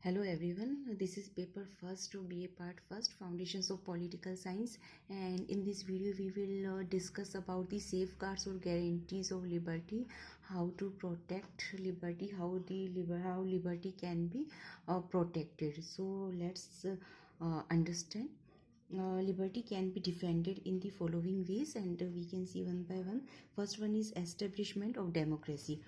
Hello everyone, this is paper first of BA part first, Foundations of Political Science, and in this video we will discuss about the safeguards or guarantees of liberty, how to protect liberty, how liberty can be protected. So let's understand. Liberty can be defended in the following ways, and we can see one by one. First one is establishment of democracy.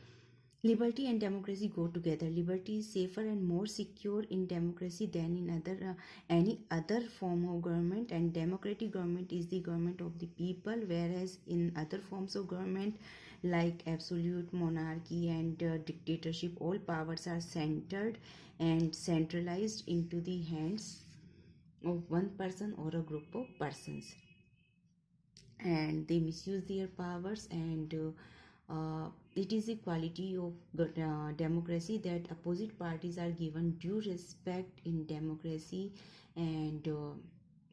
Liberty and democracy go together. Liberty is safer and more secure in democracy than in any other form of government, and democratic government is the government of the people, whereas in other forms of government like absolute monarchy and dictatorship, all powers are centered and centralized into the hands of one person or a group of persons, and they misuse their powers, and it is a quality of democracy that opposite parties are given due respect in democracy, and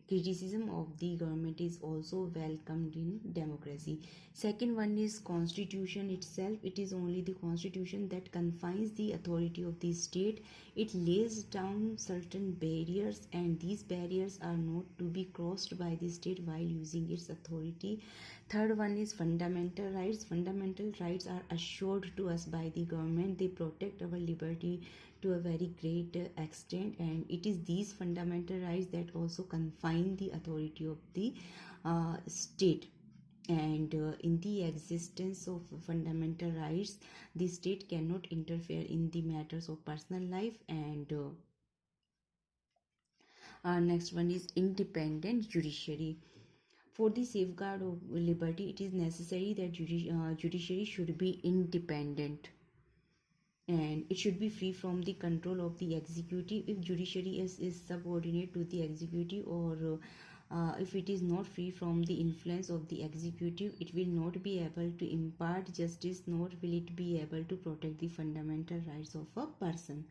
criticism of the government is also welcomed in democracy. Second one is constitution itself. It is only the constitution that confines the authority of the state. It lays down certain barriers, and these barriers are not to be crossed by the state while using its authority. Third one is fundamental rights. Fundamental rights are assured to us by the government. They protect our liberty to a very great extent, and it is these fundamental rights that also confine the authority of the state. And in the existence of fundamental rights, the state cannot interfere in the matters of personal life. And next one is independent judiciary. For the safeguard of liberty, it is necessary that judiciary should be independent, and it should be free from the control of the executive. If judiciary is subordinate to the executive, or if it is not free from the influence of the executive, it will not be able to impart justice, nor will it be able to protect the fundamental rights of a person.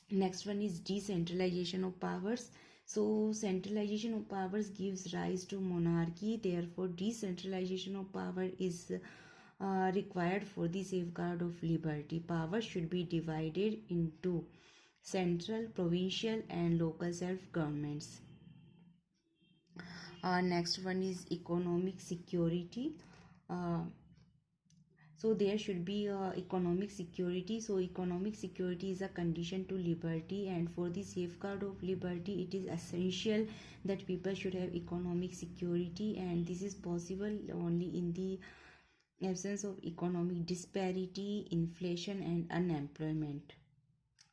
Next one is decentralization of powers. So centralization of powers gives rise to monarchy. Therefore, decentralization of power is required for the safeguard of liberty. Power should be divided into central, provincial, and local self-governments. Next one is economic security. So there should be economic security. So economic security is a condition to liberty, and for the safeguard of liberty, it is essential that people should have economic security, and this is possible only in the absence of economic disparity, inflation, and unemployment.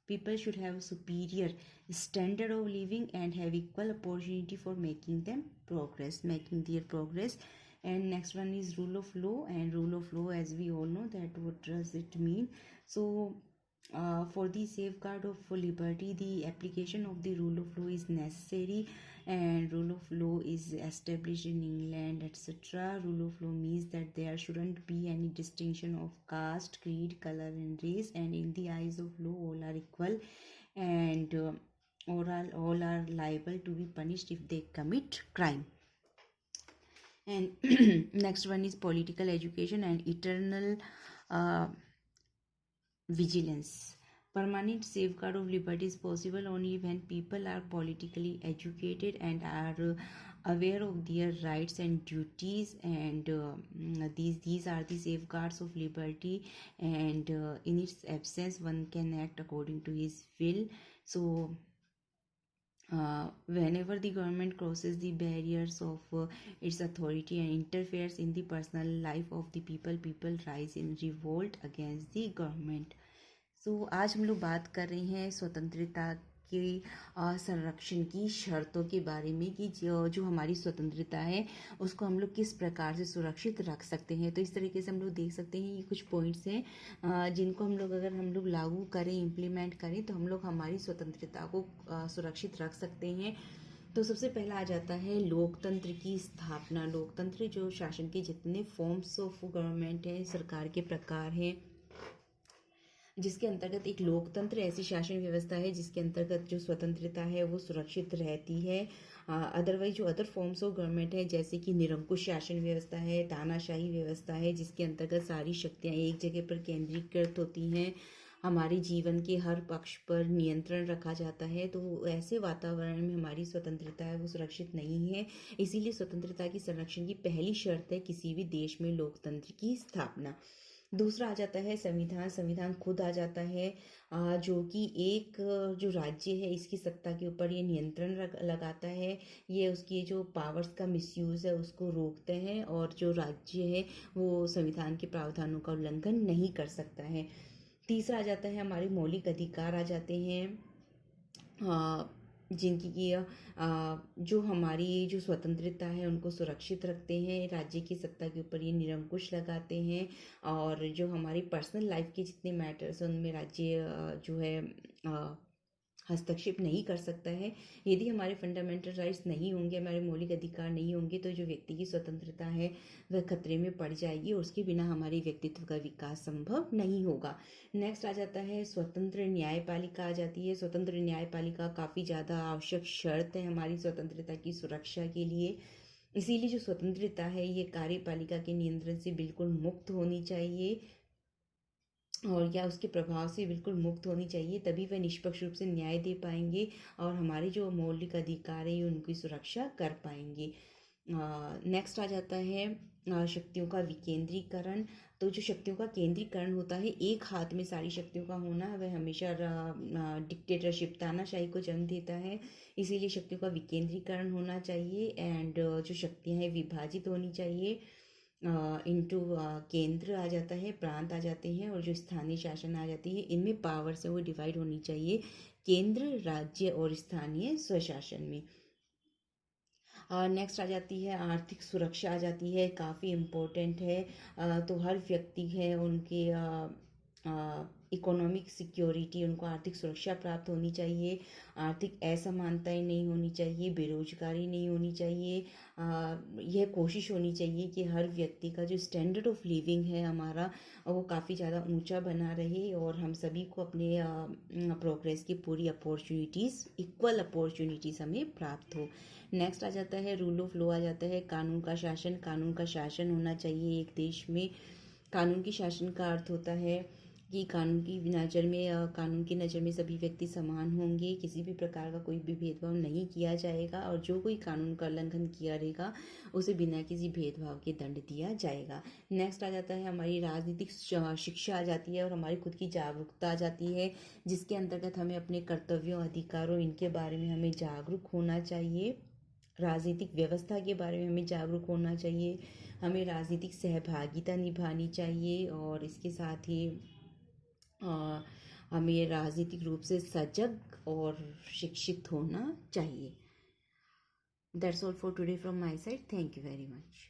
People should have superior standard of living and have equal opportunity for making their progress. And next one is rule of law. And rule of law, as we all know, that what does it mean? So for the safeguard of liberty, the application of the rule of law is necessary, and rule of law is established in England, etc. Rule of law means that there shouldn't be any distinction of caste, creed, color, and race, and in the eyes of law all are equal, and all are liable to be punished if they commit crime. And next one is political education and eternal vigilance. Permanent safeguard of liberty is possible only when people are politically educated and are aware of their rights and duties, and these are the safeguards of liberty, and in its absence one can act according to his will. So whenever the government crosses the barriers of its authority and interferes in the personal life of the people, people rise in revolt against the government. So आज हम लोग बात कर रहे हैं स्वतंत्रता की संरक्षण की शर्तों के बारे में, कि जो हमारी स्वतंत्रता है उसको हम लोग किस प्रकार से सुरक्षित रख सकते हैं. तो इस तरीके से हम लोग देख सकते हैं ये कुछ पॉइंट्स हैं जिनको अगर हम लोग लागू करें, इम्प्लीमेंट करें, तो हम लोग हमारी स्वतंत्रता को सुरक्षित रख सकते हैं. तो सबसे पहला आ जाता है लोकतंत्र की स्थापना. लोकतंत्र जो शासन के जितने फॉर्म्स ऑफ गवर्नमेंट हैं, सरकार के प्रकार हैं, जिसके अंतर्गत एक लोकतंत्र ऐसी शासन व्यवस्था है जिसके अंतर्गत जो स्वतंत्रता है वो सुरक्षित रहती है. अदरवाइज जो अदर फॉर्म्स ऑफ गवर्नमेंट है, जैसे कि निरंकुश शासन व्यवस्था है, तानाशाही व्यवस्था है, जिसके अंतर्गत सारी शक्तियां एक जगह पर केंद्रीकृत होती हैं, हमारे जीवन के हर पक्ष पर नियंत्रण रखा जाता है, तो ऐसे वातावरण में हमारी स्वतंत्रता है वो सुरक्षित नहीं है। इसीलिए स्वतंत्रता की संरक्षण की पहली शर्त है किसी भी देश में लोकतंत्र की स्थापना। दूसरा आ जाता है संविधान। संविधान खुद आ जाता है, जो कि एक जो राज्य है इसकी सत्ता के ऊपर ये नियंत्रण लगाता है। ये उसकी जो पावर्स का मिसयूज़ है उसको रोकते हैं, और जो राज्य है वो संविधान के प्रावधानों का उल्लंघन नहीं कर सकता है। तीसरा आ जाता है हमारे मौलिक अधिकार आ जाते हैं, जिनकी कि जो हमारी जो स्वतंत्रता है उनको सुरक्षित रखते हैं, राज्य की सत्ता के ऊपर ये निरंकुश लगाते हैं, और जो हमारी पर्सनल लाइफ के जितने मैटर्स हैं उनमें राज्य जो है हस्तक्षेप नहीं कर सकता है। यदि हमारे फंडामेंटल राइट्स नहीं होंगे, हमारे मौलिक अधिकार नहीं होंगे, तो जो व्यक्ति की स्वतंत्रता है वह खतरे में पड़ जाएगी, और उसके बिना हमारे व्यक्तित्व का विकास संभव नहीं होगा। नेक्स्ट आ जाता है स्वतंत्र न्यायपालिका आ जाती है। स्वतंत्र न्यायपालिका काफ़ी ज़्यादा आवश्यक शर्त है हमारी स्वतंत्रता की सुरक्षा के लिए। इसीलिए जो स्वतंत्रता है ये कार्यपालिका के नियंत्रण से बिल्कुल मुक्त होनी चाहिए, और या उसके प्रभाव से बिल्कुल मुक्त होनी चाहिए, तभी वह निष्पक्ष रूप से न्याय दे पाएंगे और हमारे जो मौलिक अधिकार है उनकी सुरक्षा कर पाएंगे। नेक्स्ट आ जाता है शक्तियों का विकेंद्रीकरण। तो जो शक्तियों का केंद्रीकरण होता है, एक हाथ में सारी शक्तियों का होना, वह हमेशा डिक्टेटरशिप तानाशाही को जन्म देता है। इसीलिए शक्तियों का विकेंद्रीकरण होना चाहिए, एंड जो शक्तियाँ हैं विभाजित होनी चाहिए। इनटू केंद्र आ जाता है, प्रांत आ जाते हैं, और जो स्थानीय शासन आ जाती है, इनमें पावर्स है वो डिवाइड होनी चाहिए केंद्र, राज्य और स्थानीय स्वशासन में। नेक्स्ट आ जाती है आर्थिक सुरक्षा आ जाती है, काफ़ी इम्पोर्टेंट है। तो हर व्यक्ति है उनके इकोनॉमिक सिक्योरिटी, उनको आर्थिक सुरक्षा प्राप्त होनी चाहिए, आर्थिक असमानताएं नहीं होनी चाहिए, बेरोजगारी नहीं होनी चाहिए। यह कोशिश होनी चाहिए कि हर व्यक्ति का जो स्टैंडर्ड ऑफ लिविंग है हमारा वो काफ़ी ज़्यादा ऊंचा बना रहे, और हम सभी को अपने प्रोग्रेस की पूरी अपॉर्चुनिटीज़, इक्वल अपॉर्चुनिटीज़ हमें प्राप्त हो। नेक्स्ट आ जाता है रूल ऑफ लॉ आ जाता है, कानून का शासन। कानून का शासन होना चाहिए एक देश में। कानून के शासन का अर्थ होता है कि कानून की नज़र में सभी व्यक्ति समान होंगे, किसी भी प्रकार का कोई भी भेदभाव नहीं किया जाएगा, और जो कोई कानून का उल्लंघन किया रहेगा उसे बिना किसी भेदभाव के दंड दिया जाएगा। नेक्स्ट आ जाता है हमारी राजनीतिक शिक्षा आ जाती है, और हमारी खुद की जागरूकता आ जाती है, जिसके अंतर्गत हमें अपने कर्तव्यों, अधिकारों, इनके बारे में हमें जागरूक होना चाहिए। राजनीतिक व्यवस्था के बारे में हमें जागरूक होना चाहिए, हमें राजनीतिक सहभागिता निभानी चाहिए, और इसके साथ ही हमें राजनीतिक रूप से सजग और शिक्षित होना चाहिए। That's all for today from my side. Thank you very much.